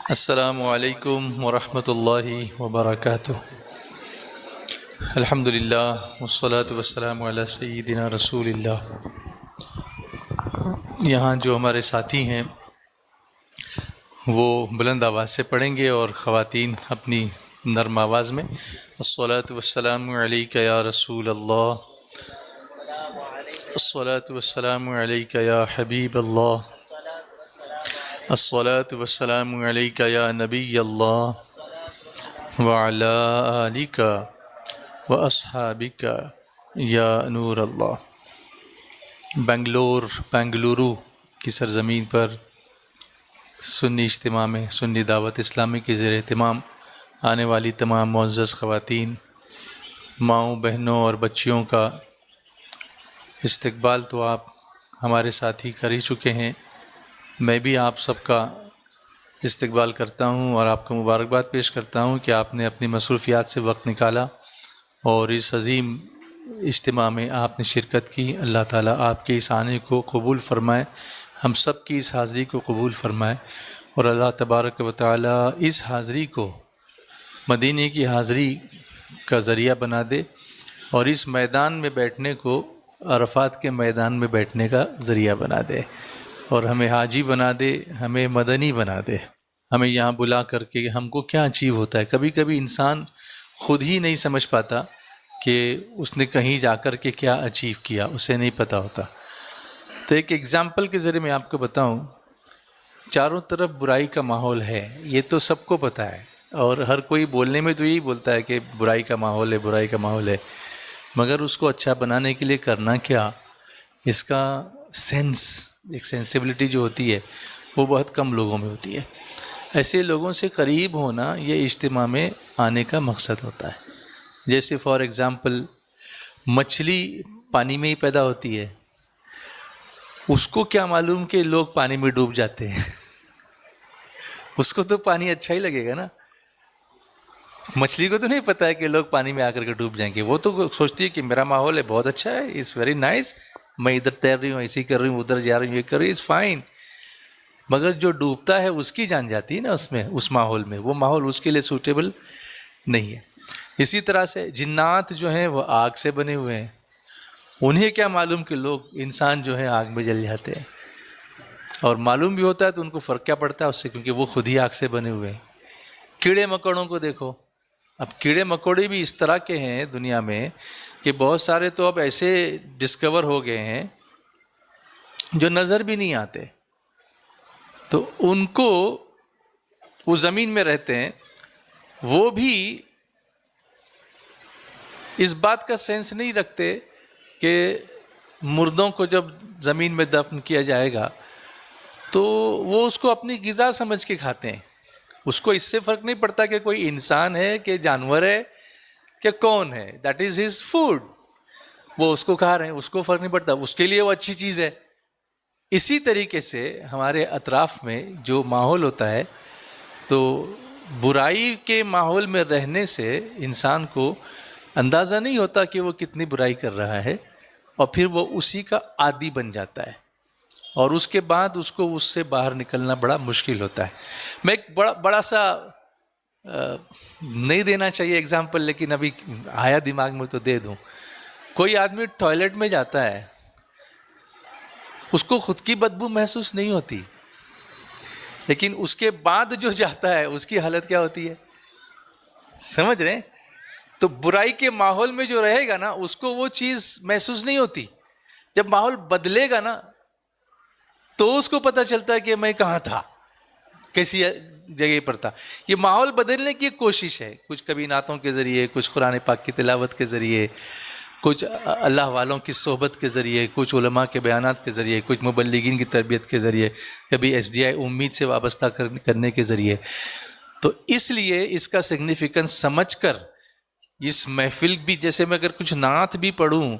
السلام علیکم ورحمۃ اللہ وبرکاتہ۔ الحمدللہ والصلاة والسلام علی سیدنا رسول اللہ۔ یہاں جو ہمارے ساتھی ہیں وہ بلند آواز سے پڑھیں گے اور خواتین اپنی نرم آواز میں۔ الصلاة والسلام علیک یا رسول اللہ، الصلاة والسلام علیک یا حبیب اللہ، الصلاة والسلام علیک یا نبی اللہ وعلی آلک واصحابک یا نور اللہ۔ بنگلورو کی سرزمین پر سنی اجتماع میں سنی دعوت اسلامی کے زیر اہتمام آنے والی تمام معزز خواتین، ماؤں، بہنوں اور بچیوں کا استقبال تو آپ ہمارے ساتھ ہی کر ہی چکے ہیں۔ میں بھی آپ سب کا استقبال کرتا ہوں اور آپ کو مبارکباد پیش کرتا ہوں کہ آپ نے اپنی مصروفیات سے وقت نکالا اور اس عظیم اجتماع میں آپ نے شرکت کی۔ اللہ تعالیٰ آپ کے اس آنے کو قبول فرمائے، ہم سب کی اس حاضری کو قبول فرمائے، اور اللہ تبارک و تعالیٰ اس حاضری کو مدینے کی حاضری کا ذریعہ بنا دے اور اس میدان میں بیٹھنے کو عرفات کے میدان میں بیٹھنے کا ذریعہ بنا دے، اور ہمیں حاجی بنا دے، ہمیں مدنی بنا دے۔ ہمیں یہاں بلا کر کے ہم کو کیا اچیو ہوتا ہے، کبھی کبھی انسان خود ہی نہیں سمجھ پاتا کہ اس نے کہیں جا کر کے کیا اچیو کیا، اسے نہیں پتہ ہوتا۔ تو ایک ایگزامپل کے ذریعے میں آپ کو بتاؤں، چاروں طرف برائی کا ماحول ہے، یہ تو سب کو پتہ ہے، اور ہر کوئی بولنے میں تو یہی بولتا ہے کہ برائی کا ماحول ہے، برائی کا ماحول ہے، مگر اس کو اچھا بنانے کے لیے کرنا کیا، اس کا ایک سینسیبلٹی جو ہوتی ہے وہ بہت کم لوگوں میں ہوتی ہے۔ ایسے لوگوں سے قریب ہونا یہ اجتماع میں آنے کا مقصد ہوتا ہے۔ جیسے فار ایگزامپل مچھلی پانی میں ہی پیدا ہوتی ہے، اس کو کیا معلوم کہ لوگ پانی میں ڈوب جاتے ہیں، اس کو تو پانی اچھا ہی لگے گا نا۔ مچھلی کو تو نہیں پتہ ہے کہ لوگ پانی میں آ کر کے ڈوب جائیں گے، وہ تو سوچتی ہے کہ میرا ماحول ہے بہت اچھا ہے، اٹس ویری نائس، میں ادھر تیر رہی ہوں، ایسے کر رہی ہوں، ادھر جا رہی ہوں، یہ کر رہی ہوں، اٹس فائن۔ مگر جو ڈوبتا ہے اس کی جان جاتی ہے نا اس ماحول میں، وہ ماحول اس کے لیے سوٹیبل نہیں ہے۔ اسی طرح سے جنات جو ہیں وہ آگ سے بنے ہوئے ہیں، انہیں کیا معلوم کہ لوگ انسان جو ہیں آگ میں جل جاتے ہیں، اور معلوم بھی ہوتا ہے تو ان کو فرق کیا پڑتا ہے اس سے، کیونکہ وہ خود ہی آگ سے بنے ہوئے ہیں۔ کیڑے مکوڑوں کو دیکھو، اب کیڑے مکوڑے بھی اس طرح کے ہیں دنیا میں کہ بہت سارے تو اب ایسے ڈسکور ہو گئے ہیں جو نظر بھی نہیں آتے، تو ان کو وہ زمین میں رہتے ہیں، وہ بھی اس بات کا سینس نہیں رکھتے کہ مردوں کو جب زمین میں دفن کیا جائے گا تو وہ اس کو اپنی غذا سمجھ کے کھاتے ہیں، اس کو اس سے فرق نہیں پڑتا کہ کوئی انسان ہے کہ جانور ہے کہ کون ہے، دیٹ از ہز فوڈ، وہ اس کو کھا رہے ہیں، اس کو فرق نہیں پڑتا، اس کے لیے وہ اچھی چیز ہے۔ اسی طریقے سے ہمارے اطراف میں جو ماحول ہوتا ہے، تو برائی کے ماحول میں رہنے سے انسان کو اندازہ نہیں ہوتا کہ وہ کتنی برائی کر رہا ہے، اور پھر وہ اسی کا عادی بن جاتا ہے، اور اس کے بعد اس کو اس سے باہر نکلنا بڑا مشکل ہوتا ہے۔ میں ایک بڑا سا نہیں دینا چاہیے اگزامپل، لیکن ابھی آیا دماغ میں تو دے دوں۔ کوئی آدمی ٹوائلٹ میں جاتا ہے، اس کو خود کی بدبو محسوس نہیں ہوتی، لیکن اس کے بعد جو جاتا ہے اس کی حالت کیا ہوتی ہے، سمجھ رہے ہیں؟ تو برائی کے ماحول میں جو رہے گا نا اس کو وہ چیز محسوس نہیں ہوتی، جب ماحول بدلے گا نا تو اس کو پتہ چلتا ہے کہ میں کہاں تھا، کیسی جگہ پر تھا۔ یہ ماحول بدلنے کی ایک کوشش ہے، کچھ کبھی نعتوں کے ذریعے، کچھ قرآن پاک کی تلاوت کے ذریعے، کچھ اللہ والوں کی صحبت کے ذریعے، کچھ علماء کے بیانات کے ذریعے، کچھ مبلغین کی تربیت کے ذریعے، کبھی ایس ڈی آئی امید سے وابستہ کرنے کے ذریعے۔ تو اس لیے اس کا سگنیفیکنس سمجھ کر اس محفل بھی، جیسے میں اگر کچھ نعت بھی پڑھوں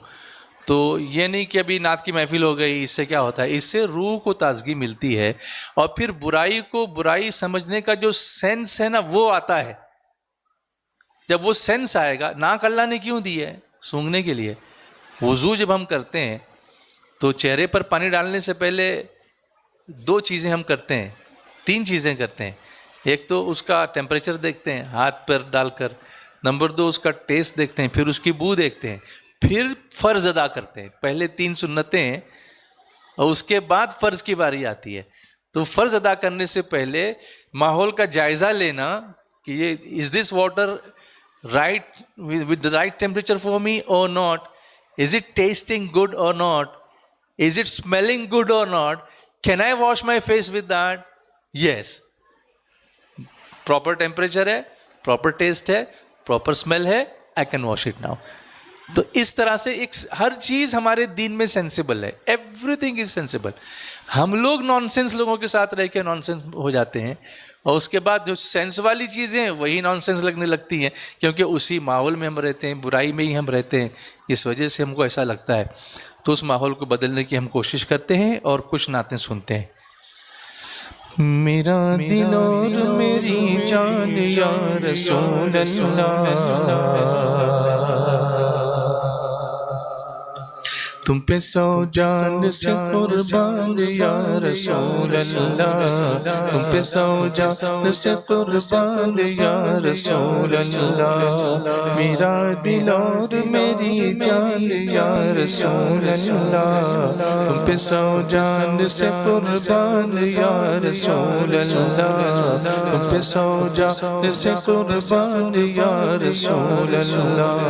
تو یہ نہیں کہ ابھی نعت کی محفل ہو گئی، اس سے کیا ہوتا ہے، اس سے روح کو تازگی ملتی ہے، اور پھر برائی کو برائی سمجھنے کا جو سینس ہے نا وہ آتا ہے۔ جب وہ سینس آئے گا، ناک اللہ نے کیوں دی ہے؟ سونگھنے کے لیے۔ وضو جب ہم کرتے ہیں تو چہرے پر پانی ڈالنے سے پہلے 2 چیزیں ہم کرتے ہیں، 3 چیزیں کرتے ہیں۔ ایک تو اس کا ٹیمپریچر دیکھتے ہیں ہاتھ پر ڈال کر، نمبر 2 اس کا ٹیسٹ دیکھتے ہیں، پھر اس کی بو دیکھتے ہیں، پھر فرض ادا کرتے ہیں. پہلے 3 سنتیں ہیں اور اس کے بعد فرض کی باری آتی ہے. تو فرض ادا کرنے سے پہلے ماحول کا جائزہ لینا کہ یہ is this water right with the right temperature for me or not, is it tasting good or not, is it smelling good or not, can I wash my face with that? Yes. Proper temperature ہے، proper taste ہے، proper smell ہے، I can wash it now. تو اس طرح سے ہر چیز ہمارے دین میں سینسیبل ہے، ایوری تھنگ از سینسیبل. ہم لوگ نان سینس لوگوں کے ساتھ رہ کے نان سینس ہو جاتے ہیں، اور اس کے بعد جو سینس والی چیزیں ہیں وہی نان سینس لگنے لگتی ہیں، کیونکہ اسی ماحول میں ہم رہتے ہیں، برائی میں ہی ہم رہتے ہیں، اس وجہ سے ہم کو ایسا لگتا ہے. تو اس ماحول کو بدلنے کی ہم کوشش کرتے ہیں اور کچھ نعتیں سنتے ہیں. میرا دل اور میری جان یا رسول اللہ، تم پہ 100 جان سے قربان یا رسول اللہ، تم پہ 100 جان سے قربان یا رسول اللہ. میرا دل اور میری جان یا رسول اللہ، تم پہ 100 جان سے قربان یا رسول اللہ، تم پہ 100 جان سے قربان یا رسول اللہ.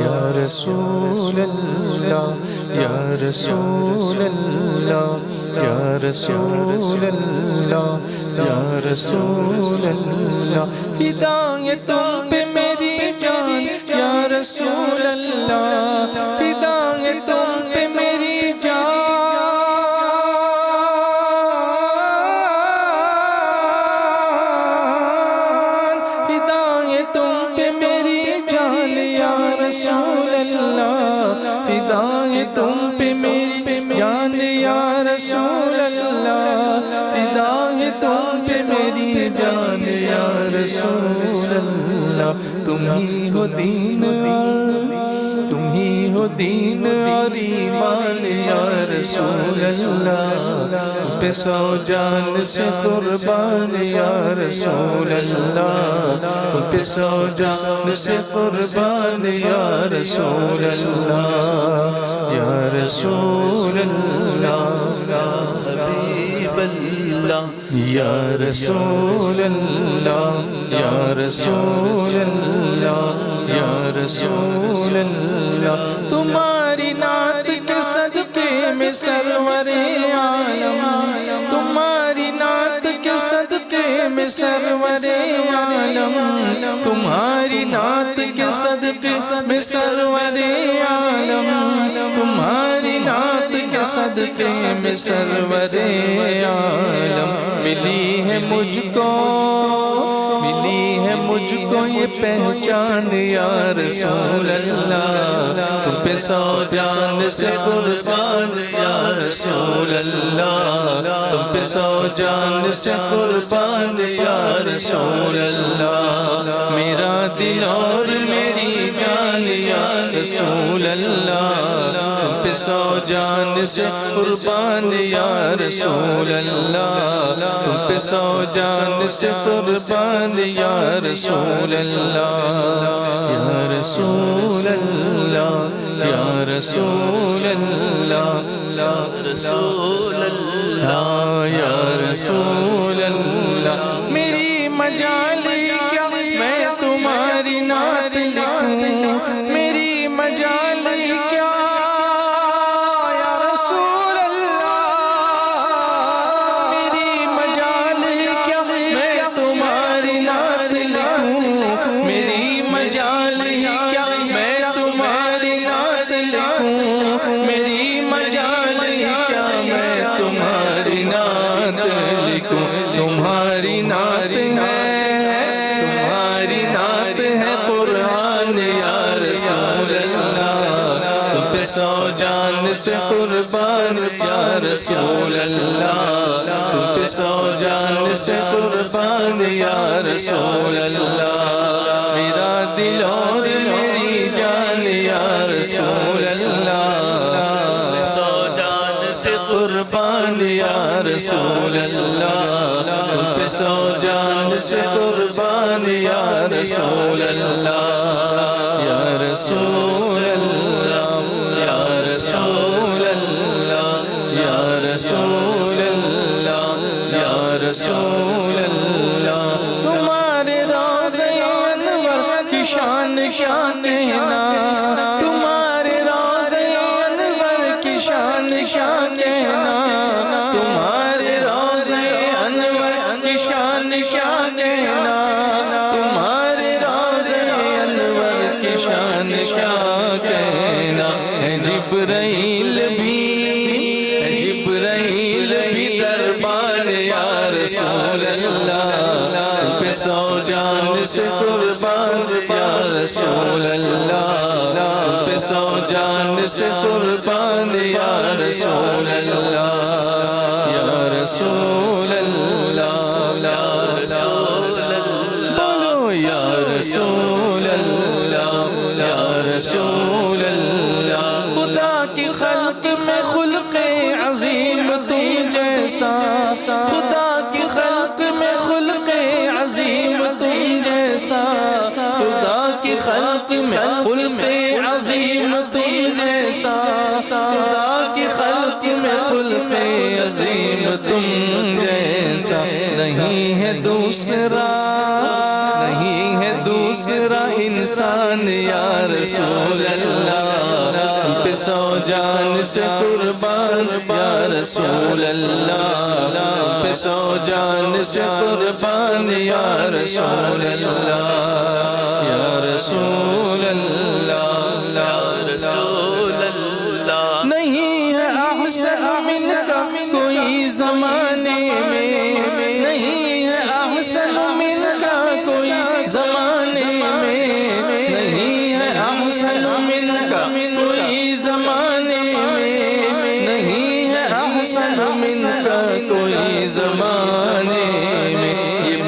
یا رسول اللہ، یا رسول اللہ، یا رسول اللہ، یا رسول اللہ. فدا ہے تم پہ میری جان یا رسول اللہ، فدا ہے تم پہ میری جان، فدا ہے تم پہ میری جان یا رسول اللہ، فدا ہے تم پہ میری جان یا رسول اللہ، فدا ہے تم پہ میری جان یا رسول اللہ. تم ہی ہو دین اور تم ہی ہو دین اور ایمان یا رسول اللہ، تم پہ 100 جان سے قربان یا رسول اللہ، تم پہ 100 جان سے قربان یا رسول اللہ. یا رسول اللہ، یا حبیب اللہ، یا رسول اللہ، یا رسول اللہ، یا رسول اللہ. تمہاری نعت کے صدقے میں سرور عالم، تمہاری نعت کے صدقے میں سرور عالم، تمہاری نعت کے صدقے میں سرور عالم، تمہاری نعت کے صدقے میں سرور عالم. ملی ہے مجھ کو، ملی ہے مجھ کو یہ پہچان یا رسول اللہ، تم پہ 100 جان سے قربان یا رسول اللہ، تم پہ 100 جان سے قربان یا رسول اللہ. میرا دل اور میری جان یا رسول اللہ، تم پہ 100 جان سے قربان یا رسول اللہ، تم پہ 100 جان سے قربان یا رسول اللہ. یا رسول اللہ، یا رسول اللہ، یا رسول اللہ، یا رسول اللہ. میری مجال کیا میں تمہاری نعت لکھوں، میری مجال کیا یا رسول اللہ، میری مجال کیا میں تمہاری نعت لکھوں، میری مجال کیا میں تمہاری نعت لکھوں، میری مجال کیا میں تمہاری نعت لکھوں. تمہاری نعت ہے، تمہاری نعت ہے قرآن یا رسول اللہ، تم پہ 100 جان سے قربان یا رسول اللہ، تم پہ 100 جان سے قربان یا رسول اللہ. میرا دل اور میری جان یا رسول اللہ، 100 جان سے قربان یا رسول اللہ تم پہ سو جان سے قربان یا رسول اللہ یا رسول اللہ یا رسول اللہ یا رسول اللہ یا رسول اللہ تمہارے روضے انور کی شان کیا کہنا تمہارے روضے انور کی شان کیا کہنا تمہارے روضے انور کی شان کیا کہنا تمہارے روضے انور کی شان کیا کہنا ہے جبرائیل بھی دربار یا رسول اللہ پہ سو جان سے قربان یا رسول اللہ پہ سو جان سے قربان یا رسول اللہ یا رسول اللہ بولو یا رسول اللہ یا رسول اللہ خدا کی خلق میں خلق عظیم تم جیسا خدا کی خلق میں خلق عظیم تم جیسا خدا کی خلق میں خلق عظیم تم جیسا خدا کی خلق میں خلق عظیم تم جیسا نہیں ہے دوسرا انسان یا رسول اللہ پہ سو جان سے قربان یا رسول اللہ پہ سو جان سے قربان یا رسول اللہ یا رسول اللہ یا رسول اللہ نہیں ہے احسن من کا کوئی زمانے میں نہیں ہے احسن من کا کوئی زمانے میں نہیں ہے احسن من کا کوئی زمانے میں نہیں ہے احسن من کا کوئی زمانے میں یہ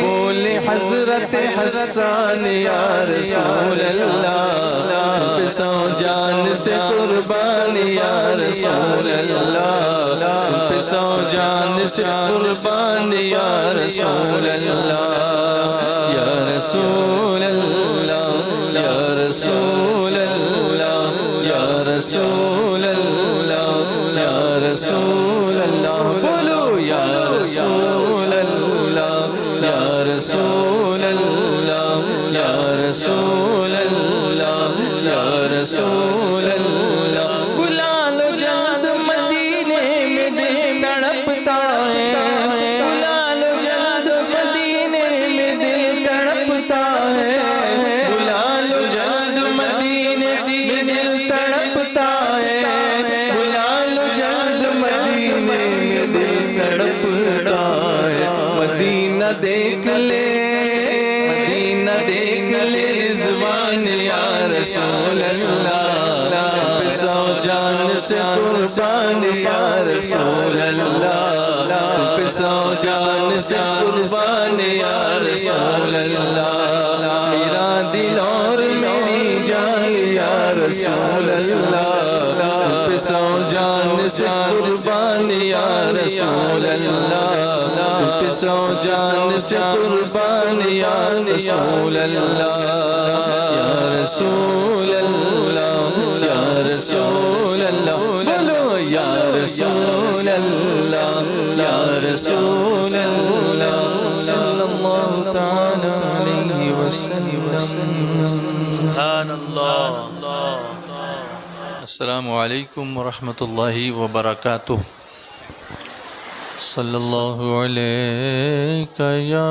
بولے حضرت حسان یا رسول اللہ پہ سو جان سے قربان یا رسول اللہ پہ سو جان سے قربان یا رسول اللہ یا رسول اللہ یا رسول اللہ یا رسول اللہ یا رسول اللہ بولو یا رسول اللہ یا رسول اللہ یا رسول اللہ یا رسول اللہ بلا لو جلد مدینے میں دل تڑپتا ہے بلا لو جلد مدینے میں دل تڑپتا ہے بلا لو جلد مدینے میں دل تڑپتا ہے بلا لو جلد مدینے میں دل تڑپتا ہے مدینہ دیکھ لے رضوان یا رسول اللہ پہ سو جان سے قربان یا رسول اللہ پہ سو جان سے قربان یا رسول اللہ میرا دل اور میری جان یا رسول اللہ پہ سو جان سے قربان یا رسول اللہ پہ سو جان سے قربان یا رسول اللہ یا رسول اللہ یا رسول اللہ بولو یا رسول اللہ یا رسول اللہ صلی اللہ تعالی علیہ وسلم سبحان اللہ السلام علیکم ورحمۃ اللہ وبرکاتہ صلی اللہ علیہ یا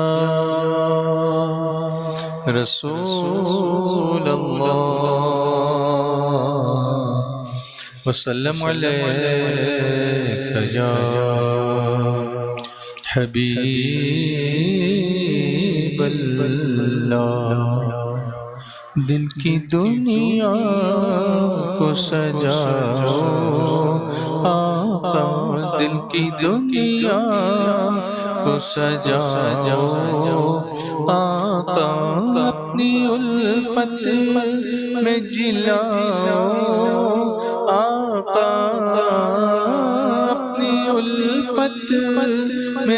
رسول اللہ وسلم علیہ یا حبیب اللہ دل کی دنیا کو سجاؤ آقا دل کی دنیا کو سجاؤ آقا اپنی الفت میں جلاؤ آقا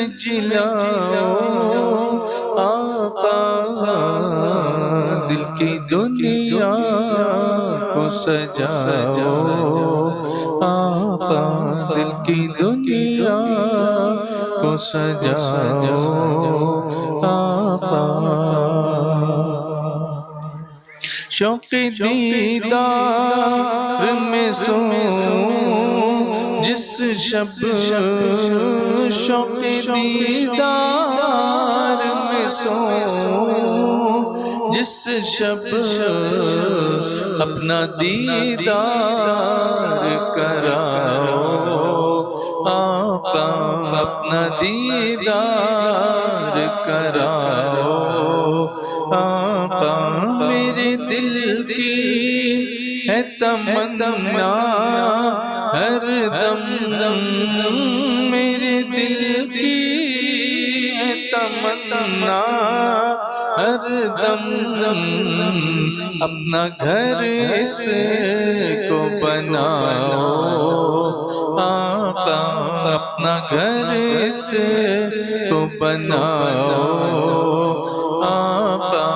میں جلاؤ آقا دل کی دنیا کو سجاؤ آقا دل کی دنیا کو سجاؤ آقا شوق دیدار میں سو جس شب شوق دیدار میں سو جس شب اپنا دیدار کراؤ آقا اپنا دیدار کراؤ آقا میرے دل کی ہے تمنا ہر دم میرے دل کی ہے تمنا ہر دم اپنا گھر اس کو بناؤ آقا اپنا گھر اس کو بناؤ آقا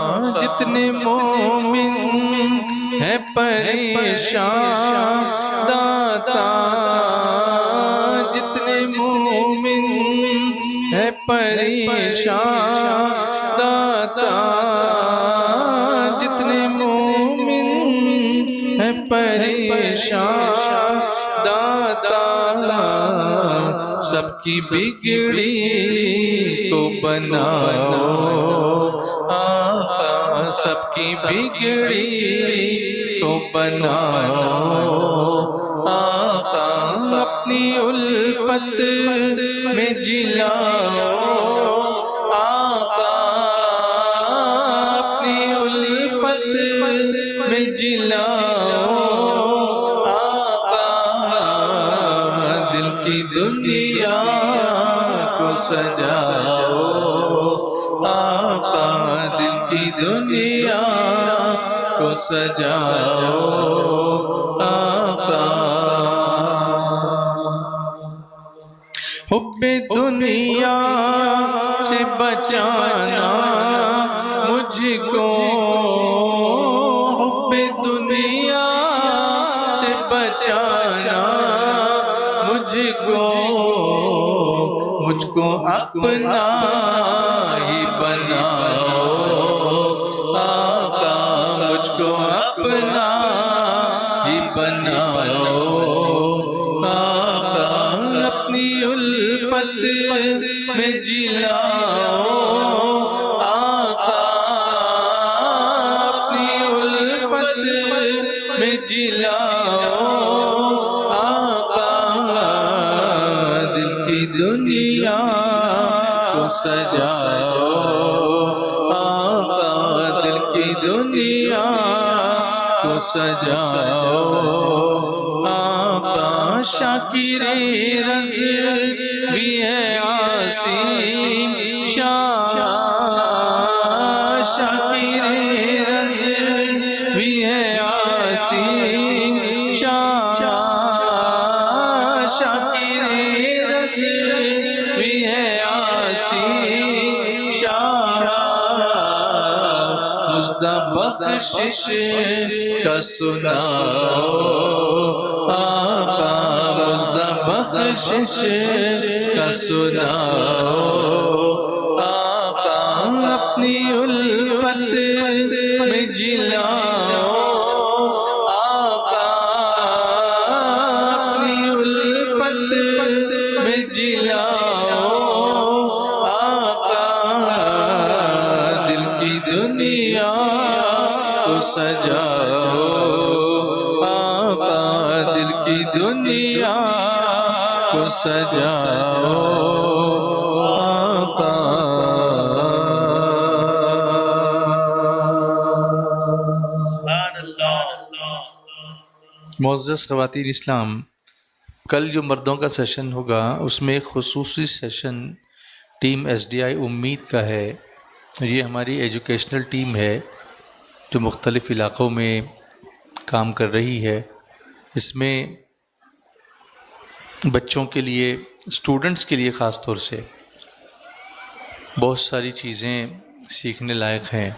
جتنے مومن ہے پریشان داتا جتنے مومن ہے پریشان داتا جتنے مومن ہے پریشان داتا سب کی بگڑی کو بناؤ آقا سب کی بگڑی کو بناؤ آقا اپنی الفت میں جلاؤ آقا اپنی الفت میں جلاؤ آقا دل کی دنیا کو سجاؤ آقا دل کی دنیا کو سجاؤ آقا حب دنیا سے بچانا مجھ کو حب دنیا سے بچانا مجھ کو اپنا ہی بناؤ آقا مجھ کو اپنا ہی بناؤ آقا اپنی الفت میں جلاؤ آقا اپنی الفت میں جلاؤ آقا دل کی دنیا کو سجاؤ آقا دل کی دنیا کو سجاؤ آقا شاکر رز بھی ہے آسین شاکر رز بھی ہے آسین شاکر رز بھی ہے آسین مژدہ بخشش کا سناؤ آقا مژدہ بخشش کا سناؤ آقا اپنی الفت میں جلاؤ آقا اپنی الفت میں جلاؤ آقا دل کی دنیا کو سجاؤ آقا دل کی دنیا کو سجاؤ آقا معزز خواتین اسلام، کل جو مردوں کا سیشن ہوگا اس میں ایک خصوصی سیشن ٹیم SDI امید کا ہے. یہ ہماری ایجوکیشنل ٹیم ہے جو مختلف علاقوں میں کام کر رہی ہے. اس میں بچوں کے لیے، اسٹوڈنٹس کے لیے خاص طور سے بہت ساری چیزیں سیکھنے لائق ہیں.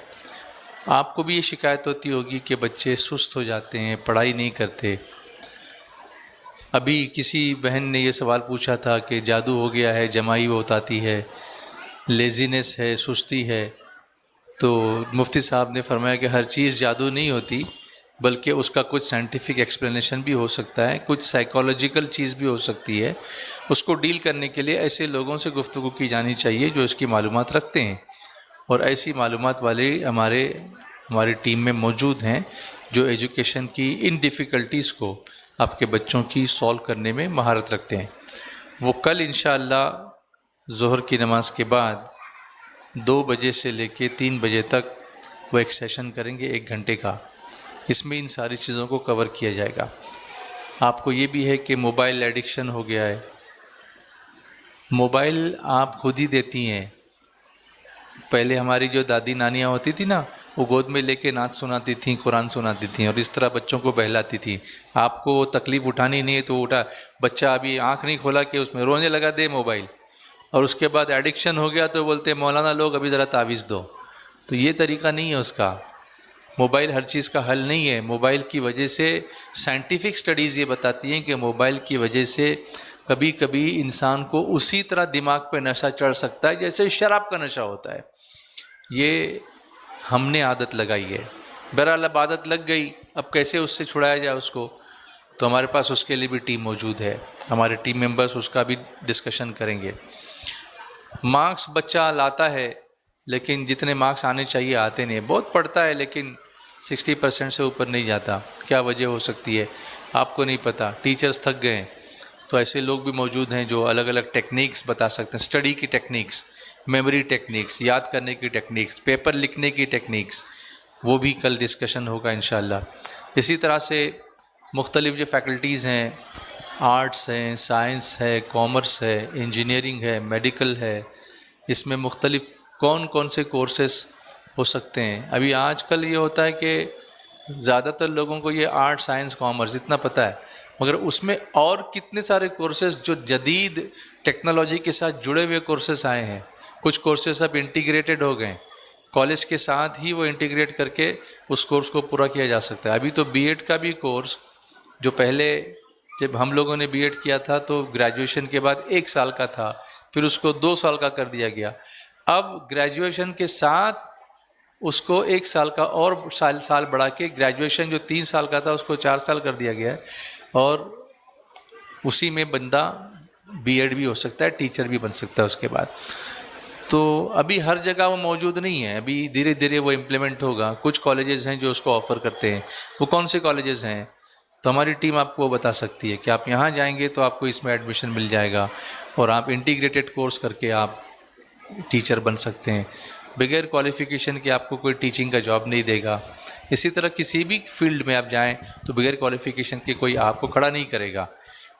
آپ کو بھی یہ شکایت ہوتی ہوگی کہ بچے سست ہو جاتے ہیں، پڑھائی نہیں کرتے. ابھی کسی بہن نے یہ سوال پوچھا تھا کہ جادو ہو گیا ہے، جمائی بہت آتی ہے، لیزینس ہے، سستی ہے. تو مفتی صاحب نے فرمایا کہ ہر چیز جادو نہیں ہوتی، بلکہ اس کا کچھ سائنٹیفک ایکسپلینیشن بھی ہو سکتا ہے، کچھ سائیکالوجیکل چیز بھی ہو سکتی ہے. اس کو ڈیل کرنے کے لیے ایسے لوگوں سے گفتگو کی جانی چاہیے جو اس کی معلومات رکھتے ہیں، اور ایسی معلومات والے ہماری ٹیم میں موجود ہیں جو ایجوکیشن کی ان ڈیفیکلٹیز کو آپ کے بچوں کی سولو کرنے میں مہارت رکھتے ہیں. وہ کل انشاءاللہ ظہر کی نماز کے بعد 2 بجے سے لے کے 3 بجے تک وہ ایک سیشن کریں گے 1 گھنٹے کا. اس میں ان ساری چیزوں کو کور کیا جائے گا. آپ کو یہ بھی ہے کہ موبائل ایڈکشن ہو گیا ہے. موبائل آپ خود ہی دیتی ہیں. پہلے ہماری جو دادی نانیاں ہوتی تھی نا، وہ گود میں لے کے نعت سناتی تھیں، قرآن سناتی تھیں، اور اس طرح بچوں کو بہلاتی تھیں. آپ کو تکلیف اٹھانی نہیں ہے تو اٹھا، بچہ ابھی آنکھ نہیں کھولا کہ اس میں رونے لگا دے موبائل، اور اس کے بعد ایڈکشن ہو گیا تو بولتے مولانا لوگ ابھی ذرا تعویذ دو. تو یہ طریقہ نہیں ہے اس کا. موبائل ہر چیز کا حل نہیں ہے. موبائل کی وجہ سے سائنٹیفک سٹڈیز یہ بتاتی ہیں کہ موبائل کی وجہ سے کبھی کبھی انسان کو اسی طرح دماغ پہ نشہ چڑھ سکتا ہے جیسے شراب کا نشہ ہوتا ہے. یہ ہم نے عادت لگائی ہے. بہرحال اب عادت لگ گئی، اب کیسے اس سے چھڑایا جائے اس کو، تو ہمارے پاس اس کے لیے بھی ٹیم موجود ہے. ہمارے ٹیم ممبرس اس کا بھی ڈسکشن کریں گے. مارکس بچہ لاتا ہے لیکن جتنے مارکس آنے چاہیے آتے نہیں. بہت پڑھتا ہے لیکن 60% سے اوپر نہیں جاتا. کیا وجہ ہو سکتی ہے آپ کو نہیں پتہ. ٹیچرز تھک گئے ہیں. تو ایسے لوگ بھی موجود ہیں جو الگ الگ ٹیکنیکس بتا سکتے ہیں، اسٹڈی کی ٹیکنیکس، میموری ٹیکنیکس، یاد کرنے کی ٹیکنیکس، پیپر لکھنے کی ٹیکنیکس. وہ بھی کل ڈسکشن ہوگا انشاءاللہ. اسی طرح سے مختلف جو فیکلٹیز ہیں، آرٹس ہیں، سائنس ہے، کامرس ہے، انجینئرنگ ہے، میڈیکل ہے، اس میں مختلف کون کون سے کورسز ہو سکتے ہیں. ابھی آج کل یہ ہوتا ہے کہ زیادہ تر لوگوں کو یہ آرٹ، سائنس، کامرس اتنا پتہ ہے، مگر اس میں اور کتنے سارے کورسز جو جدید ٹیکنالوجی کے ساتھ جڑے ہوئے کورسز آئے ہیں. کچھ کورسز اب انٹیگریٹڈ ہو گئے، کالج کے ساتھ ہی وہ انٹیگریٹ کر کے اس کورس کو پورا کیا جا سکتا ہے. ابھی تو بی ایڈ کا بھی کورس، جو پہلے جب ہم لوگوں نے بی ایڈ کیا تھا تو گریجویشن کے بعد 1 سال کا تھا، پھر اس کو 2 سال کا کر دیا گیا. اب گریجویشن کے ساتھ اس کو 1 سال کا اور سال بڑھا کے گریجویشن جو 3 سال کا تھا اس کو 4 سال کر دیا گیا ہے. اور اسی میں بندہ بی ایڈ بھی ہو سکتا ہے، ٹیچر بھی بن سکتا ہے اس کے بعد. تو ابھی ہر جگہ وہ موجود نہیں ہے، ابھی دھیرے دھیرے وہ امپلیمنٹ ہوگا. کچھ کالجز ہیں جو اس کو آفر کرتے ہیں. وہ کون سے کالجز ہیں تو ہماری ٹیم آپ کو بتا سکتی ہے کہ آپ یہاں جائیں گے تو آپ کو اس میں ایڈمیشن مل جائے گا، اور آپ انٹیگریٹڈ کورس کر کے آپ ٹیچر بن سکتے ہیں. بغیر کوالیفیکیشن کے آپ کو کوئی ٹیچنگ کا جاب نہیں دے گا. اسی طرح کسی بھی فیلڈ میں آپ جائیں تو بغیر کوالیفیکیشن کے کوئی آپ کو کھڑا نہیں کرے گا.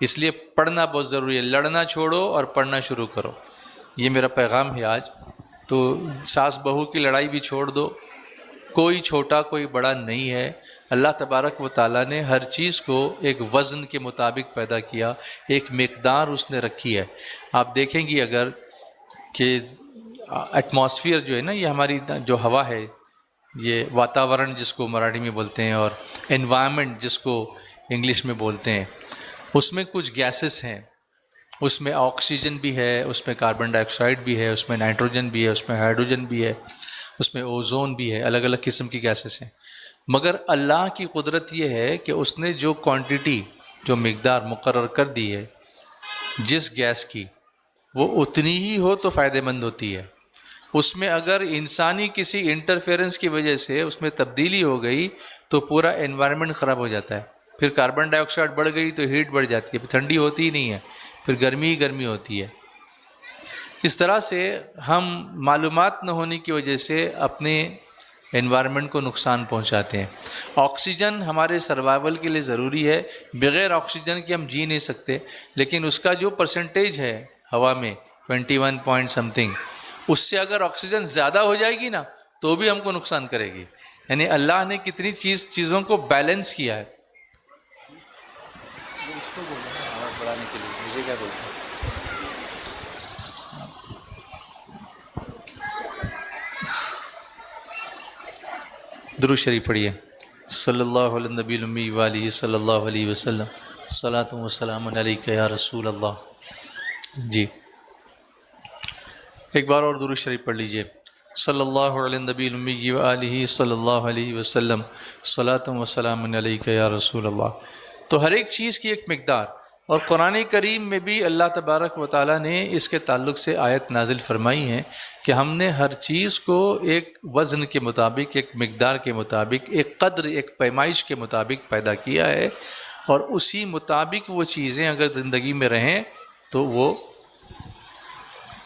اس لیے پڑھنا بہت ضروری ہے. لڑنا چھوڑو اور پڑھنا شروع کرو. یہ میرا پیغام ہے آج. تو ساس بہو کی لڑائی بھی چھوڑ دو. کوئی چھوٹا کوئی بڑا نہیں ہے. اللہ تبارک و تعالیٰ نے ہر چیز کو ایک وزن کے مطابق پیدا کیا، ایک مقدار اس نے رکھی ہے. آپ دیکھیں گی اگر کہ ایٹماسفیئر جو ہے نا، یہ ہماری جو ہوا ہے، یہ واتاورن جس کو مراٹھی میں بولتے ہیں، اور انوائرمنٹ جس کو انگلش میں بولتے ہیں، اس میں کچھ گیسز ہیں. اس میں آکسیجن بھی ہے، اس میں کاربن ڈائی آکسائڈ بھی ہے، اس میں نائٹروجن بھی ہے، اس میں ہائیڈروجن بھی ہے، اس میں اوزون بھی ہے. الگ الگ قسم کی گیسز ہیں. مگر اللہ کی قدرت یہ ہے کہ اس نے جو کوانٹٹی، جو مقدار مقرر کر دی ہے جس گیس کی، وہ اتنی ہی ہو تو فائدہ مند ہوتی ہے. اس میں اگر انسانی کسی انٹرفیئرنس کی وجہ سے اس میں تبدیلی ہو گئی تو پورا انوائرمنٹ خراب ہو جاتا ہے. پھر کاربن ڈائی آکسائڈ بڑھ گئی تو ہیٹ بڑھ جاتی ہے، پھر ٹھنڈی ہوتی ہی نہیں ہے، پھر گرمی ہی گرمی ہوتی ہے. اس طرح سے ہم معلومات نہ ہونے کی وجہ سے اپنے انوائرمنٹ کو نقصان پہنچاتے ہیں. آکسیجن ہمارے سروائیول کے لیے ضروری ہے. بغیر آکسیجن کے ہم جی نہیں سکتے، لیکن اس کا جو پرسنٹیج ہے ہوا میں 21 پوائنٹ سم تھنگ، اس سے اگر آکسیجن زیادہ ہو جائے گی نا تو بھی ہم کو نقصان کرے گی. یعنی اللہ نے کتنی چیزوں کو بیلنس کیا ہے. اس کو بولیں آواز بڑھانے کے لیے، مجھے کیا بولتے ہیں. درود شریف پڑھیے. صلی اللہ علیہ نبی الامی والی صلی اللہ علیہ وسلم. صلاۃ و سلام علیک یا رسول اللہ. جی ایک بار اور درود شریف پڑھ لیجئے. صلی اللہ علیہ نبی الامی والی صلی اللہ علیہ وسلم. صلاۃ و سلام علیک یا رسول اللہ. تو ہر ایک چیز کی ایک مقدار، اور قرآن کریم میں بھی اللہ تبارک و تعالیٰ نے اس کے تعلق سے آیت نازل فرمائی ہیں کہ ہم نے ہر چیز کو ایک وزن کے مطابق، ایک مقدار کے مطابق، ایک قدر، ایک پیمائش کے مطابق پیدا کیا ہے، اور اسی مطابق وہ چیزیں اگر زندگی میں رہیں تو وہ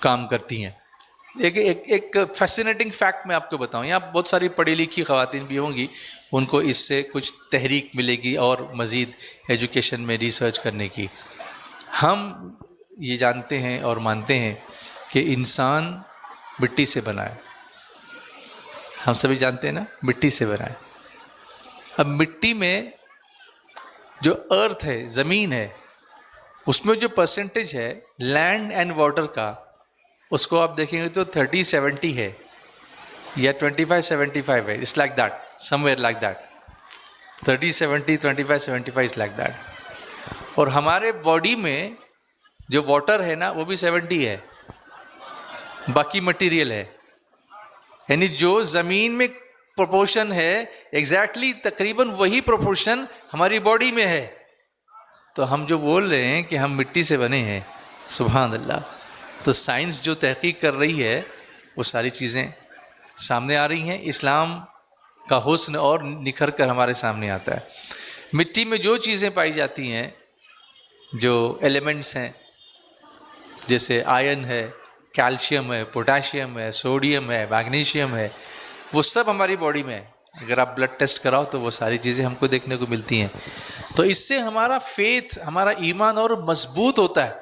کام کرتی ہیں. ایک فیسینیٹنگ فیکٹ میں آپ کو بتاؤں، یہاں بہت ساری پڑھی لکھی خواتین بھی ہوں گی، ان کو اس سے کچھ تحریک ملے گی اور مزید ایجوکیشن میں ریسرچ کرنے کی. ہم یہ جانتے ہیں اور مانتے ہیں کہ انسان مٹی سے بنا ہے. ہم سبھی جانتے ہیں نا، مٹی سے بنا ہے. اب مٹی میں جو ارتھ ہے، زمین ہے، اس میں جو پرسنٹیج ہے لینڈ اینڈ واٹر کا، اس کو آپ دیکھیں گے تو 30-70 ہے یا 25-75 ہے. It's like that, somewhere like that. 30-70, 25-75 is like that. اور ہمارے باڈی میں جو واٹر ہے نا وہ بھی 70 ہے، باقی مٹیریل ہے. یعنی جو زمین میں پروپورشن ہے ایگزیکٹلی تقریباً وہی پروپورشن ہماری باڈی میں ہے. تو ہم جو بول رہے ہیں کہ ہم مٹی سے بنے ہیں، سبحان اللہ، تو سائنس جو تحقیق کر رہی ہے وہ ساری چیزیں سامنے آ رہی ہیں. اسلام کا حسن اور نکھر کر ہمارے سامنے آتا ہے. مٹی میں جو چیزیں پائی جاتی ہیں، جو ایلیمنٹس ہیں، جیسے آئرن ہے، کیلشیم ہے، پوٹاشیم ہے، سوڈیم ہے، میگنیشیم ہے، وہ سب ہماری باڈی میں ہے. اگر آپ بلڈ ٹیسٹ کراؤ تو وہ ساری چیزیں ہم کو دیکھنے کو ملتی ہیں. تو اس سے ہمارا فیتھ، ہمارا ایمان اور مضبوط ہوتا ہے.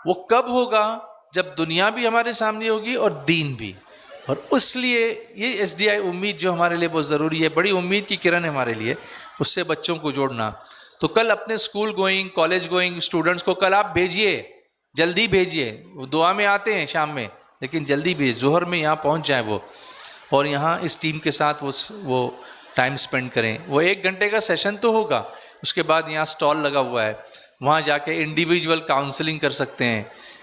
وہ کب ہوگا؟ جب دنیا بھی ہمارے سامنے ہوگی اور دین بھی. اور اس لیے یہ ایس ڈی آئی امید جو ہمارے لیے بہت ضروری ہے، بڑی امید کی کرن ہے ہمارے لیے، اس سے بچوں کو جوڑنا. تو کل اپنے school going, college going students کو کل آپ بھیجیے، جلدی بھیجیے. وہ دعا میں آتے ہیں شام میں، لیکن جلدی بھیج، ظہر میں یہاں پہنچ جائیں وہ، اور یہاں اس ٹیم کے ساتھ وہ ٹائم سپینڈ کریں. وہ 1 گھنٹے کا سیشن تو ہوگا، اس کے بعد یہاں سٹال لگا ہوا ہے، وہاں جا کے انڈیویجول کاؤنسلنگ کر سکتے ہیں.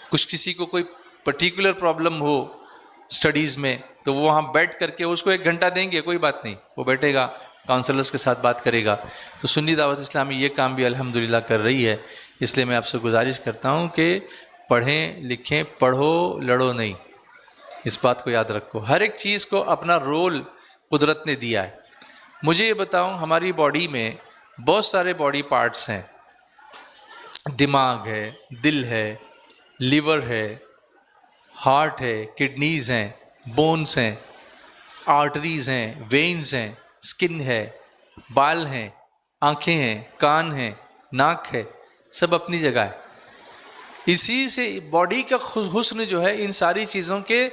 کچھ کسی کو کوئی پرٹیکولر پرابلم ہو اسٹڈیز میں تو وہ وہاں بیٹھ کر کے اس کو 1 گھنٹہ دیں گے، کوئی بات نہیں، وہ بیٹھے گا، کاؤنسلرس کے ساتھ بات کرے گا. تو سنی دعوت اسلامی یہ کام بھی الحمدللہ کر رہی ہے. اس لیے میں آپ سے گزارش کرتا ہوں کہ پڑھیں لکھیں، پڑھو لڑو نہیں. اس بات کو یاد رکھو، ہر ایک چیز کو اپنا رول قدرت نے دیا ہے. مجھے یہ بتاؤں، ہماری باڈی میں بہت سارے باڈی پارٹس ہیں. دماغ ہے، دل ہے، لیور ہے، ہارٹ ہے، کڈنیز ہیں، بونز ہیں، آرٹریز ہیں، وینز ہیں، سکن ہے، بال ہیں، آنکھیں ہیں، کان ہیں، ناک ہے، سب اپنی جگہ ہے. اسی سے باڈی کا حسن جو ہے ان ساری چیزوں کے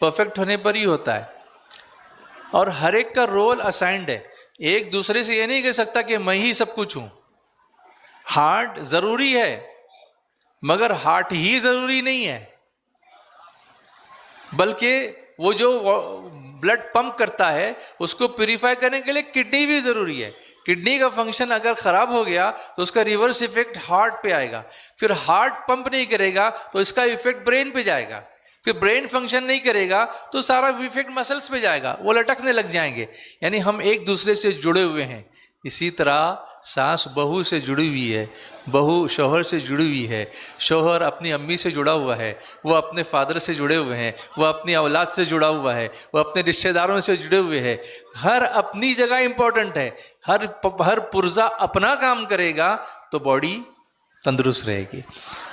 پرفیکٹ ہونے پر ہی ہوتا ہے. اور ہر ایک کا رول اسائنڈ ہے. ایک دوسرے سے یہ نہیں کہہ سکتا کہ میں ہی سب کچھ ہوں. ہارٹ ضروری ہے، مگر ہارٹ ہی ضروری نہیں ہے، بلکہ وہ جو بلڈ پمپ کرتا ہے اس کو پیوریفائی کرنے کے لیے کڈنی بھی ضروری ہے. کڈنی کا فنکشن اگر خراب ہو گیا تو اس کا ریورس ایفیکٹ ہارٹ پہ آئے گا. پھر ہارٹ پمپ نہیں کرے گا تو اس کا ایفیکٹ برین پہ جائے گا. پھر برین فنکشن نہیں کرے گا تو سارا ایفیکٹ مسلس پہ جائے گا، وہ لٹکنے لگ جائیں گے. یعنی ہم ایک دوسرے سے جڑے ہوئے ہیں. اسی طرح ساس بہو سے جڑی ہوئی ہے، بہو شوہر سے جڑی ہوئی ہے، شوہر اپنی امی سے جڑا ہوا ہے، وہ اپنے فادر سے جڑے ہوئے ہیں، وہ اپنی اولاد سے جڑا ہوا ہے، وہ اپنے رشتہ داروں سے جڑے ہوئے ہیں. ہر اپنی جگہ امپورٹنٹ ہے. ہر پرزا اپنا کام کرے گا تو باڈی تندرست رہے گی.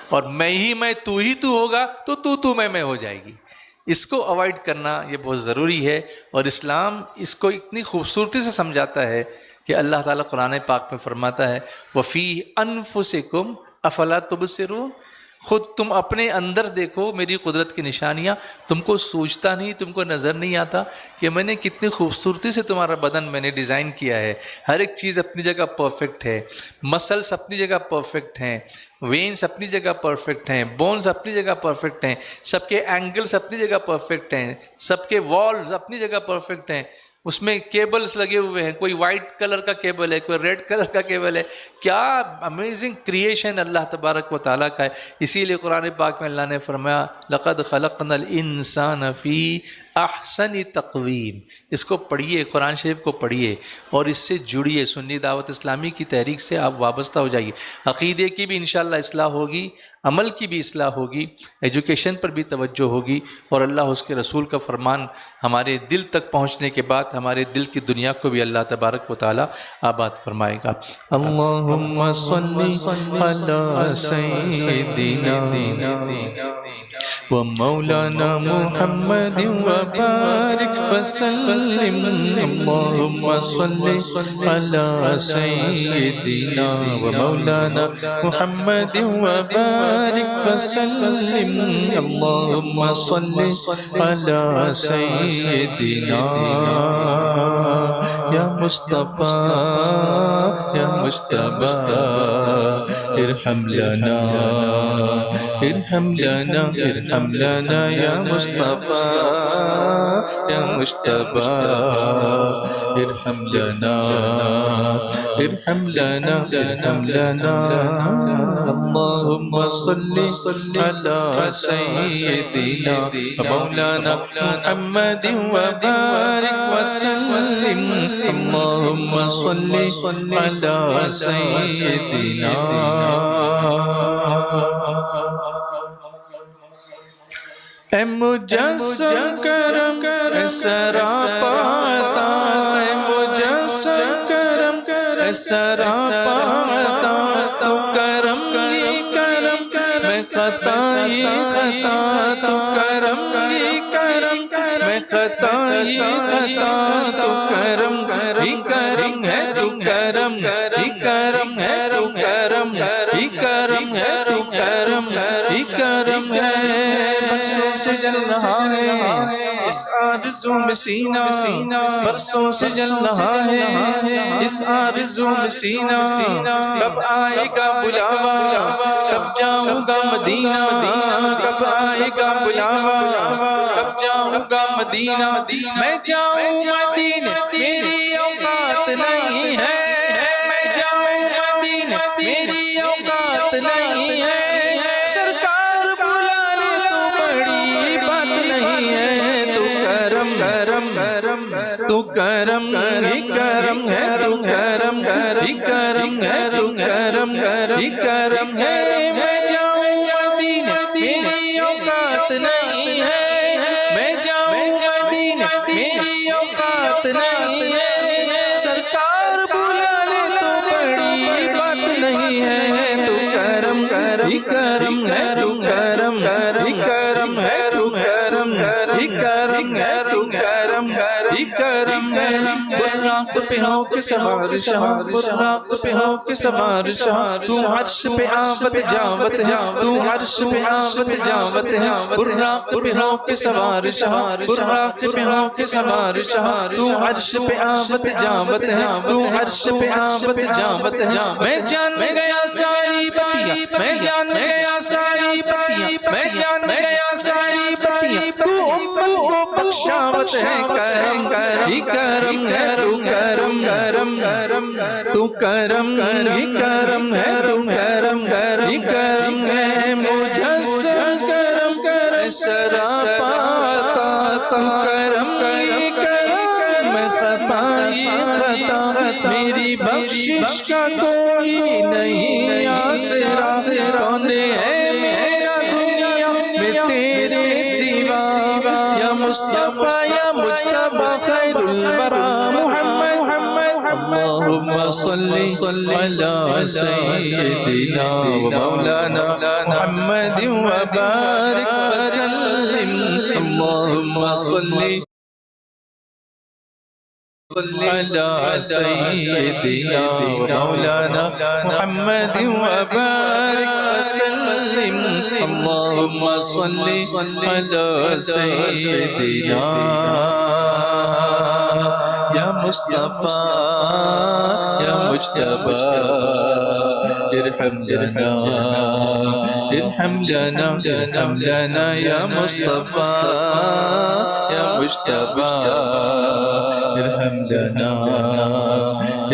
اور میں تو ہی تو ہوگا تو میں ہو جائے گی. اس کو اوائڈ کرنا یہ بہت ضروری ہے. اور اسلام اس کو اتنی خوبصورتی سے سمجھاتا ہے کہ اللہ تعالیٰ قرآن پاک میں فرماتا ہے وَفِي أَنفُسِكُمْ أَفَلَا تُبْصِرُونَ. خود تم اپنے اندر دیکھو میری قدرت کی نشانیاں. تم کو سوچتا نہیں، تم کو نظر نہیں آتا کہ میں نے کتنی خوبصورتی سے تمہارا بدن میں نے ڈیزائن کیا ہے. ہر ایک چیز اپنی جگہ پرفیکٹ ہے. مسلس اپنی جگہ پرفیکٹ ہیں، وینس اپنی جگہ پرفیکٹ ہیں، بونز اپنی جگہ پرفیکٹ ہیں، سب کے اینگلز اپنی جگہ پرفیکٹ ہیں، سب کے والز اپنی جگہ پرفیکٹ ہیں. اس میں کیبلز لگے ہوئے ہیں، کوئی وائٹ کلر کا کیبل ہے، کوئی ریڈ کلر کا کیبل ہے. کیا امیزنگ کریشن اللہ تبارک و تعالیٰ کا ہے. اسی لیے قرآن پاک میں اللہ نے فرمایا لَقَدْ خَلَقْنَا الْإِنسَانَ فِي احسن تقویم. اس کو پڑھیے، قرآن شریف کو پڑھیے اور اس سے جڑیے. سنی دعوت اسلامی کی تحریک سے آپ وابستہ ہو جائیے. عقیدے کی بھی انشاءاللہ اصلاح ہوگی، عمل کی بھی اصلاح ہوگی، ایجوکیشن پر بھی توجہ ہوگی، اور اللہ اس کے رسول کا فرمان ہمارے دل تک پہنچنے کے بعد ہمارے دل کی دنیا کو بھی اللہ تبارک و تعالی آباد فرمائے گا. اللہم صلی علی سیدنا ومولانا محمد وبارک وسلم. اللہم صلی علی سیدنا ومولانا محمد وبارک وسلم. اللہم صلی علی سیدنا یا مصطفیٰ یا مجتبی ارحم لنا ارحم لنا ارحم لنا یا مصطفیٰ یا مجتبی ارحم لنا ارحم لنا ارحم لنا. اللہم صلی علی سیدنا مولانا محمد وبارک وسلم. اللہم صلی علی سیدنا. اے مجسم کرم سراپا عطا، اے مجسم کرم سراپا عطا. تو کرم ہی کرم میں خطا ہی خطا، تو کرم ہی کرم میں خطا ہی خطا. تو کرم ہی کرم ہے، تو کرم ہی کرم ہے، تو کرم ہی کرم ہے، تو کرم ہی کرم ہے. برسوں سے جل رہا ہے اس آرزو میں سینہ، برسوں سے جل رہا ہے اس آرزو میں سینہ. کب آئے گا بلاوا، کب جاؤں گا مدینہ، کب آئے گا بلاوا، کب جاؤں گا مدینہ. میں جاؤں مدینہ میری اوقات نہیں ہے، میں جاؤں مدینہ میری اوقات نہیں ہے. سرکار بلا لے تو بڑی بات نہیں ہے. تو کرم کرم کرم تو کرم ہی کرم ہے، تو کرم ہی کرم ہے، تو کرم ہی کرم ہے. میں جاؤں مدینہ میری اوقات نہیں ہے، میں جاؤں مدینہ میری اوقات نہیں ہے. سرکار بلا لے تو بڑی بات نہیں ہے. تو کرم ہی کرم ہے، تو کرم ہی کرم ہے، تو کرم ہی کرم ہے، تو کرم ہی کرم ہے. براق پہ ہو کے سوار شاہ، براق پہ ہو کے سوار شاہ. تو عرش پہ آوت جاوت ہے، تو عرش پہ آوت جاوت ہے. براق پہ ہو کے سوار شاہ، براق پہ ہو کے سوار شاہ. تو عرش پہ آوت جاوت ہے، تو عرش پہ آوت جاوت ہے. میں جان گیا ساری بتیاں، میں جان گیا ساری بتیاں، میں جان گیا ساری بتیاں. تو امت کو بخشاوت ہے، کرم ہی کرم ہے، تو کرم کرم کرم تو کرم ہی کرم ہے، تو کرم ہی کرم ہے. مجسم کرم کر سراپا عطا، تو کرم ہی کرم میں خطا ہی خطا. میری بخشش کا کوئی نہیں آسرا، کون ہے میرا دنیا میں تیرے سوا. یا مصطفیٰ یا مجتبی خیر الورا محمد. اللہم صلی علی سیدنا ومولانا محمد وبارک وسلم. اللہم صلی علی سیدنا ومولانا محمد وبارک وسلم. اللہم صلی علی سیدنا یا مصطفیٰ یا مجتبی ارحم لنا ارحم لنا ارحم لنا یا مصطفیٰ یا مجتبی ارحم لنا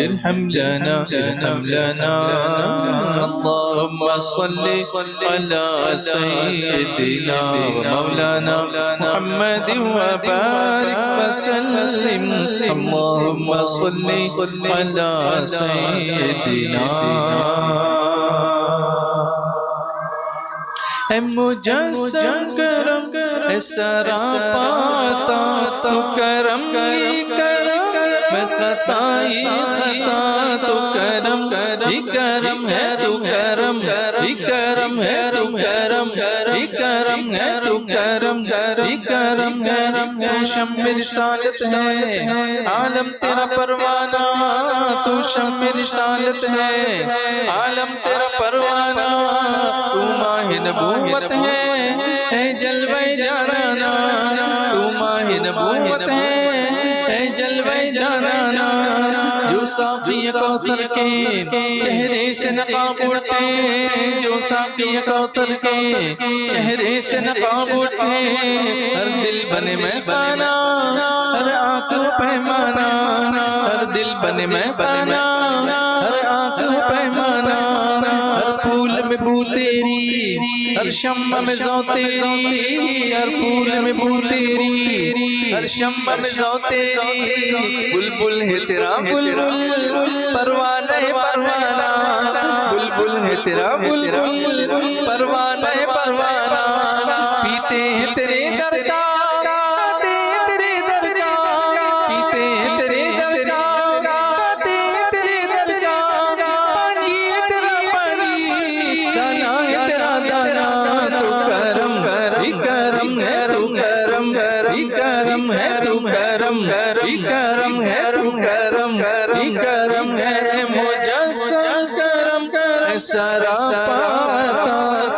ارحم لنا ارحم لنا اللهم صل على سيدنا ومولانا محمد وبارك وسلم اللهم صل على سيدنا اے مجسم کرم اے سراپا تو کرم ہی کرم میں خطائی خطا تو کرم ہی کرم ہے تو کرم ہی کرم ہے تو کرم ہی کرم ہے تو کرم ہی کرم ہے تو شمع رسالت ہے عالم تیرا پروانہ تو شمع رسالت ہے عالم تیرا پروانہ تو ماہ نبوت ہے اے جلوہ جانانا تو ماہ نبوت ہے اے جلوہ جانانا جو ساقی کوثر کے چہرے سے نقاب اٹھے جو ساقی کوثر کے چہرے سے نقاب اٹھے ہر دل بنے میں خانہ ہر آنکھ پیمانہ ہر دل بنے میں خانہ ہر آنکھ پیمانہ ہر پھول میں بو تیری ہر شمع میں ذو تیری ہر پھول میں بو تیری ہر شمع میں ذو تیری بلبل ہے تیرا بلبل پروانہ ہے پروانہ بلبل ہے تیرا بلبل پروانہ ہے پروانہ پیتے ہیں تیرے در کا گاتے ہیں تیرے در کا پیتے ہیں تیرے در کا گاتے ہیں تیرے در کا پانی ہے تیرا پانی دانا ہے تیرا دانا تو کرم ہی کرم ہے تو کرم ہی کرم ہے تو کرم ہی کرم ہے تو کرم ہی کرم ہے مجسم کرم سراپا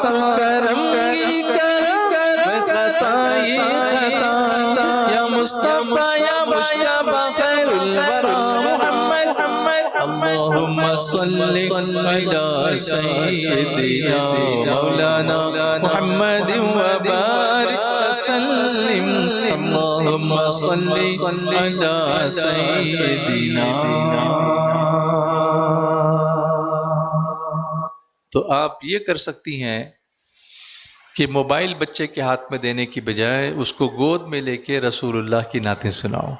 تو کرم ہی کرم میں خطائی خطا یا مصطفیٰ یا مجتبی خیر الورا محمد اللہم صل علی سیدنا مولانا محمد وبارک وسلم اللہم صل علی سیدنا. تو آپ یہ کر سکتی ہیں کہ موبائل بچے کے ہاتھ میں دینے کی بجائے اس کو گود میں لے کے رسول اللہ کی نعتیں سناؤ.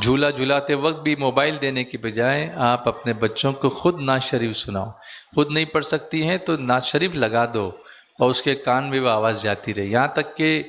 جھولا جھلاتے وقت بھی موبائل دینے کی بجائے آپ اپنے بچوں کو خود نعت شریف سناؤ. خود نہیں پڑھ سکتی ہیں تو نعت شریف لگا دو اور اس کے کان میں وہ آواز جاتی رہے. یہاں تک کہ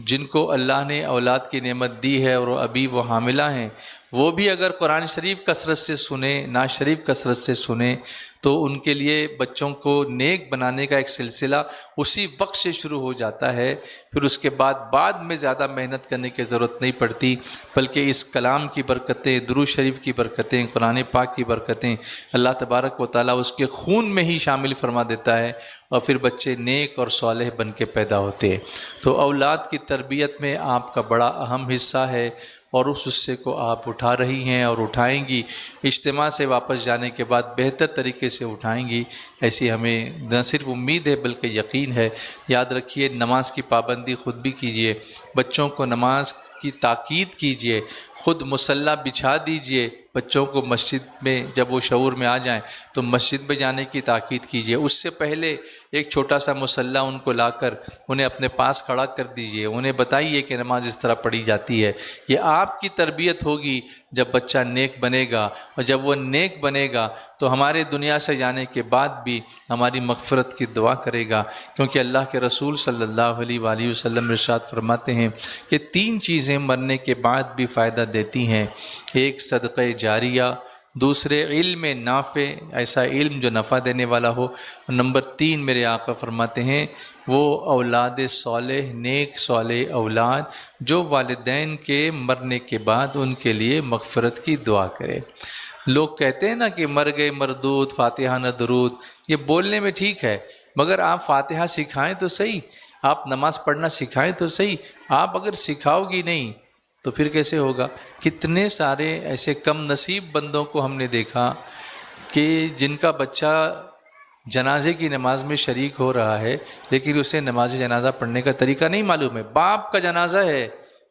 جن کو اللہ نے اولاد کی نعمت دی ہے اور ابھی وہ حاملہ ہیں وہ بھی اگر قرآن شریف کثرت سے سنیں نعت شریف کثرت سے سنیں تو ان کے لیے بچوں کو نیک بنانے کا ایک سلسلہ اسی وقت سے شروع ہو جاتا ہے. پھر اس کے بعد میں زیادہ محنت کرنے کی ضرورت نہیں پڑتی بلکہ اس کلام کی برکتیں درود شریف کی برکتیں قرآن پاک کی برکتیں اللہ تبارک و تعالیٰ اس کے خون میں ہی شامل فرما دیتا ہے اور پھر بچے نیک اور صالح بن کے پیدا ہوتے ہیں. تو اولاد کی تربیت میں آپ کا بڑا اہم حصہ ہے اور اس حصے کو آپ اٹھا رہی ہیں اور اٹھائیں گی. اجتماع سے واپس جانے کے بعد بہتر طریقے سے اٹھائیں گی ایسی ہمیں نہ صرف امید ہے بلکہ یقین ہے. یاد رکھیے نماز کی پابندی خود بھی کیجیے بچوں کو نماز کی تاکید کیجیے خود مصلی بچھا دیجیے بچوں کو مسجد میں جب وہ شعور میں آ جائیں تو مسجد میں جانے کی تاکید کیجیے. اس سے پہلے ایک چھوٹا سا مصلی ان کو لا کر انہیں اپنے پاس کھڑا کر دیجیے. انہیں بتائیے کہ نماز اس طرح پڑھی جاتی ہے. یہ آپ کی تربیت ہوگی جب بچہ نیک بنے گا اور جب وہ نیک بنے گا تو ہمارے دنیا سے جانے کے بعد بھی ہماری مغفرت کی دعا کرے گا. کیونکہ اللہ کے رسول صلی اللہ علیہ وآلہ وسلم ارشاد فرماتے ہیں کہ 3 چیزیں مرنے کے بعد بھی فائدہ دیتی ہیں. ایک صدقہ جاریہ دوسرے علم نافع ایسا علم جو نفع دینے والا ہو اور نمبر 3 میرے آقا فرماتے ہیں وہ اولاد صالح نیک صالح اولاد جو والدین کے مرنے کے بعد ان کے لیے مغفرت کی دعا کرے. لوگ کہتے ہیں نا کہ مر گئے مردود فاتحہ نہ درود یہ بولنے میں ٹھیک ہے مگر آپ فاتحہ سکھائیں تو صحیح آپ نماز پڑھنا سکھائیں تو صحیح. آپ اگر سکھاؤ گی نہیں تو پھر کیسے ہوگا. کتنے سارے ایسے کم نصیب بندوں کو ہم نے دیکھا کہ جن کا بچہ جنازے کی نماز میں شریک ہو رہا ہے لیکن اسے نماز جنازہ پڑھنے کا طریقہ نہیں معلوم ہے. باپ کا جنازہ ہے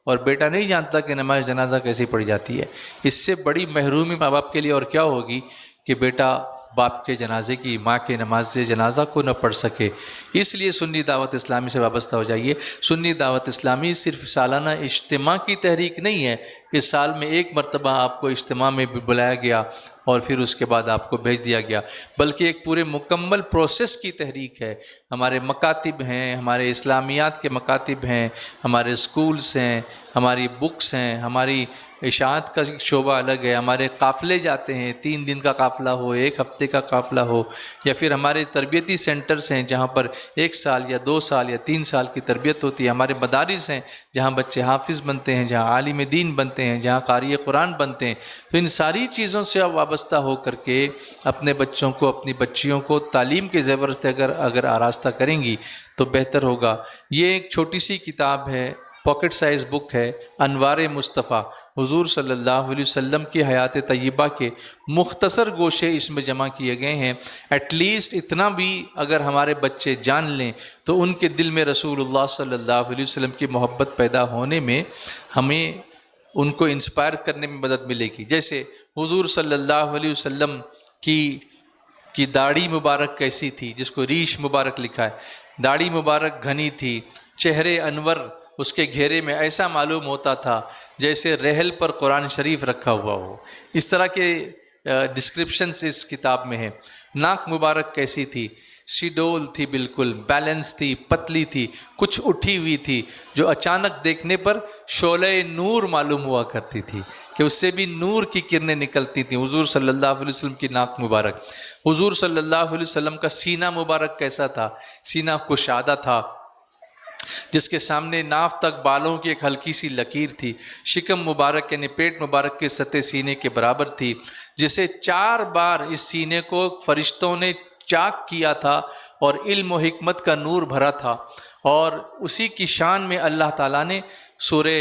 اور بیٹا نہیں جانتا کہ نماز جنازہ کیسے پڑھی جاتی ہے۔ اس سے بڑی محرومی ماں باپ کے لیے اور کیا ہوگی کہ بیٹا باپ کے جنازے کی، ماں کے نماز جنازہ کو نہ پڑھ سکے۔ اس لیے سنی دعوت اسلامی سے وابستہ ہو جائیے۔ سنی دعوت اسلامی صرف سالانہ اجتماع کی تحریک نہیں ہے کہ سال میں ایک مرتبہ آپ کو اجتماع میں بھی بلایا گیا اور پھر اس کے بعد آپ کو بھیج دیا گیا، بلکہ ایک پورے مکمل پروسیس کی تحریک ہے۔ ہمارے مکاتب ہیں، ہمارے اسلامیات کے مکاتب ہیں، ہمارے اسکولس ہیں، ہماری بکس ہیں، ہماری اشاعت کا شعبہ الگ ہے، ہمارے قافلے جاتے ہیں، 3 دن کا قافلہ ہو، 1 ہفتے کا قافلہ ہو، یا پھر ہمارے تربیتی سینٹرز ہیں جہاں پر 1 سال یا 2 سال یا 3 سال کی تربیت ہوتی ہے، ہمارے مدارس ہیں جہاں بچے حافظ بنتے ہیں، جہاں عالم دین بنتے ہیں، جہاں قاری قرآن بنتے ہیں۔ تو ان ساری چیزوں سے آپ وابستہ ہو کر کے اپنے بچوں کو، اپنی بچیوں کو تعلیم کے زیور سے اگر آراستہ کریں گی تو بہتر ہوگا۔ یہ ایک چھوٹی سی کتاب ہے، پاکٹ سائز بک ہے، انوار مصطفیٰ، حضور صلی اللہ علیہ وسلم کی حیات طیبہ کے مختصر گوشے اس میں جمع کیے گئے ہیں۔ ایٹ لیسٹ اتنا بھی اگر ہمارے بچے جان لیں تو ان کے دل میں رسول اللہ صلی اللہ علیہ وسلم کی محبت پیدا ہونے میں ہمیں ان کو انسپائر کرنے میں مدد ملے گی۔ جیسے حضور صلی اللہ علیہ وسلم کی داڑھی مبارک کیسی تھی، جس کو ریش مبارک لکھا ہے، داڑھی مبارک گھنی تھی، چہرے انور اس کے گھیرے میں ایسا معلوم ہوتا تھا جیسے رحل پر قرآن شریف رکھا ہوا ہو۔ اس طرح کے ڈسکرپشنز اس کتاب میں ہیں۔ ناک مبارک کیسی تھی، سیڈول تھی، بالکل بیلنس تھی، پتلی تھی، کچھ اٹھی ہوئی تھی، جو اچانک دیکھنے پر شعلہ نور معلوم ہوا کرتی تھی کہ اس سے بھی نور کی کرنیں نکلتی تھیں۔ حضور صلی اللہ علیہ وسلم کی ناک مبارک۔ حضور صلی اللہ علیہ وسلم کا سینہ مبارک کیسا تھا، سینہ کشادہ تھا، جس کے سامنے ناف تک بالوں کی ایک ہلکی سی لکیر تھی، شکم مبارک یعنی پیٹ مبارک کے سطح سینے کے برابر تھی، جسے 4 بار اس سینے کو فرشتوں نے چاک کیا تھا اور علم و حکمت کا نور بھرا تھا، اور اسی کی شان میں اللہ تعالیٰ نے سورہ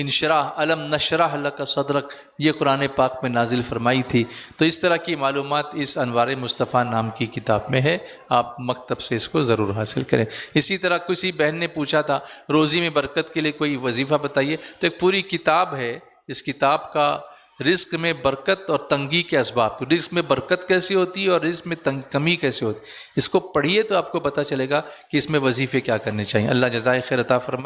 انشراح، علم نشرح لک صدرک، یہ قرآن پاک میں نازل فرمائی تھی۔ تو اس طرح کی معلومات اس انوار مصطفیٰ نام کی کتاب میں ہے، آپ مکتب سے اس کو ضرور حاصل کریں۔ اسی طرح کسی بہن نے پوچھا تھا روزی میں برکت کے لیے کوئی وظیفہ بتائیے، تو ایک پوری کتاب ہے، اس کتاب کا رزق میں برکت اور تنگی کے اسباب، رزق میں برکت کیسی ہوتی ہے اور رزق میں کمی کیسی ہوتی ہے، اس کو پڑھیے تو آپ کو پتہ چلے گا کہ اس میں وظیفے کیا کرنے چاہیے۔ اللہ جزائے خیر عطا فرمائے۔